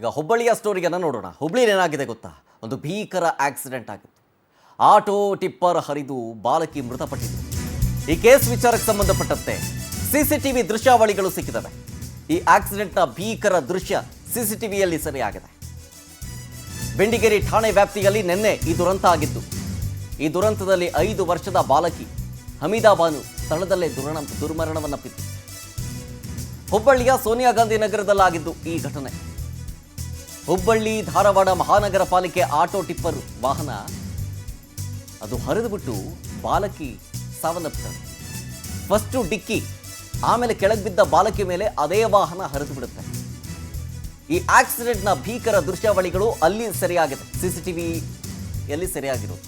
ಈಗ ಹುಬ್ಬಳ್ಳಿಯ ಸ್ಟೋರಿಯನ್ನು ನೋಡೋಣ. ಹುಬ್ಬಳ್ಳಿಯಲ್ಲಿ ಏನಾಗಿದೆ ಗೊತ್ತಾ? ಒಂದು ಭೀಕರ ಆಕ್ಸಿಡೆಂಟ್ ಆಗಿತ್ತು. ಆಟೋ ಟಿಪ್ಪರ್ ಹರಿದು ಬಾಲಕಿ ಮೃತಪಟ್ಟಿದ್ದು. ಈ ಕೇಸ್ ವಿಚಾರಕ್ಕೆ ಸಂಬಂಧಪಟ್ಟಂತೆ ಸಿಸಿಟಿವಿ ದೃಶ್ಯಾವಳಿಗಳು ಸಿಕ್ಕಿದವೆ. ಈ ಆಕ್ಸಿಡೆಂಟ್ನ ಭೀಕರ ದೃಶ್ಯ ಸಿಸಿಟಿವಿಯಲ್ಲಿ ಸೆರೆಯಾಗಿದೆ. ಬೆಂಡಿಗೇರಿ ಠಾಣೆ ವ್ಯಾಪ್ತಿಯಲ್ಲಿ ನಿನ್ನೆ ಈ ದುರಂತ ಆಗಿದ್ದು. ಈ ದುರಂತದಲ್ಲಿ 5 ವರ್ಷದ ಬಾಲಕಿ ಹಮೀದಾ ಬಾನು ಸ್ಥಳದಲ್ಲೇ ದುರ್ಮರಣವನ್ನಪ್ಪಿತ್ತು. ಹುಬ್ಬಳ್ಳಿಯ ಸೋನಿಯಾ ಗಾಂಧಿ ನಗರದಲ್ಲಾಗಿದ್ದು ಈ ಘಟನೆ. ಹುಬ್ಬಳ್ಳಿ ಧಾರವಾಡ ಮಹಾನಗರ ಪಾಲಿಕೆ ಆಟೋ ಟಿಪ್ಪರ್ ವಾಹನ ಅದು ಹರಿದುಬಿಟ್ಟು ಬಾಲಕಿ ಸಾವನ್ನಪ್ಪಿದ್ದಾಳೆ. ಫಸ್ಟು ಡಿಕ್ಕಿ, ಆಮೇಲೆ ಕೆಳಗೆ ಬಿದ್ದ ಬಾಲಕಿ ಮೇಲೆ ಅದೇ ವಾಹನ ಹರಿದು ಬಿಡುತ್ತೆ. ಈ ಆಕ್ಸಿಡೆಂಟ್ನ ಭೀಕರ ದೃಶ್ಯಾವಳಿಗಳು ಅಲ್ಲಿ ಸೆರೆಯಾಗಿದೆ. ಸಿಸಿಟಿವಿಯಲ್ಲಿ ಸೆರೆಯಾಗಿರೋದು.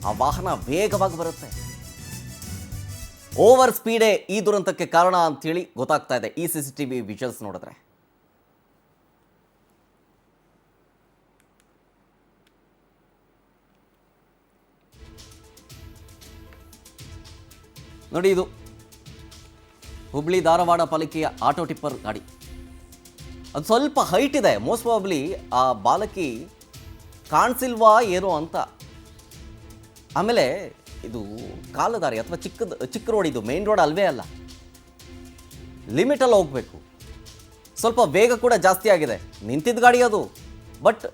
ಆ ವಾಹನ ವೇಗವಾಗಿ ಬರುತ್ತೆ. ಓವರ್ ಸ್ಪೀಡೇ ಈ ದುರಂತಕ್ಕೆ ಕಾರಣ ಅಂತೇಳಿ ಗೊತ್ತಾಗ್ತಾ ಇದೆ ಈ ಸಿಸಿಟಿವಿ ವಿಜುವಲ್ಸ್ ನೋಡಿದ್ರೆ. ನೋಡಿ, ಇದು ಹುಬ್ಳಿ ಧಾರವಾಡ ಪಾಲಿಕೆಯ ಆಟೋ ಟಿಪ್ಪರ್ ಗಾಡಿ. ಅದು ಸ್ವಲ್ಪ ಹೈಟ್ ಇದೆ. ಮೋಸ್ಟ್ ಪ್ರಾಬಬ್ಲಿ ಆ ಬಾಲಕಿ ಕಾಣಿಸಿಲ್ವಾ ಏನೋ ಅಂತ. ಆಮೇಲೆ ಇದು ಕಾಲುದಾರಿ ಅಥವಾ ಚಿಕ್ಕ ರೋಡ್, ಇದು ಮೇನ್ ರೋಡ್ ಅಲ್ವೇ ಅಲ್ಲ. ಲಿಮಿಟಲ್ಲಿ ಹೋಗಬೇಕು. ಸ್ವಲ್ಪ ವೇಗ ಕೂಡ ಜಾಸ್ತಿ ಆಗಿದೆ. ನಿಂತಿದ್ದ ಗಾಡಿ ಅದು. ಬಟ್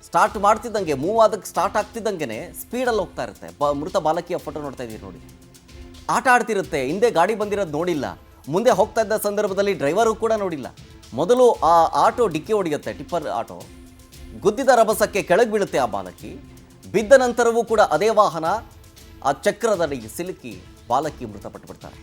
ಸ್ಟಾರ್ಟ್ ಮಾಡ್ತಿದ್ದಂಗೆ, ಮೂವ್ ಆದಕ್ಕೆ ಸ್ಟಾರ್ಟ್ ಆಗ್ತಿದ್ದಂಗೆ ಸ್ಪೀಡಲ್ಲಿ ಹೋಗ್ತಾ ಇರುತ್ತೆ. ಮೃತ ಬಾಲಕಿಯ ಫೋಟೋ ನೋಡ್ತಾ ಇದ್ದೀರಿ ನೋಡಿ. ಆಟ ಆಡ್ತಿರುತ್ತೆ. ಹಿಂದೆ ಗಾಡಿ ಬಂದಿರೋದು ನೋಡಿಲ್ಲ. ಮುಂದೆ ಹೋಗ್ತಾ ಇದ್ದ ಸಂದರ್ಭದಲ್ಲಿ ಡ್ರೈವರು ಕೂಡ ನೋಡಿಲ್ಲ. ಮೊದಲು ಆ ಆಟೋ ಡಿಕ್ಕಿ ಹೊಡೆಯುತ್ತೆ. ಟಿಪ್ಪರ್ ಆಟೋ ಗುದ್ದಿದ ರಭಸಕ್ಕೆ ಕೆಳಗೆ ಬೀಳುತ್ತೆ ಆ ಬಾಲಕಿ. ಬಿದ್ದ ನಂತರವೂ ಕೂಡ ಅದೇ ವಾಹನ ಆ ಚಕ್ರದಲ್ಲಿ ಸಿಲುಕಿ ಬಾಲಕಿ ಮೃತಪಟ್ಟು ಬಿಡ್ತಾರೆ.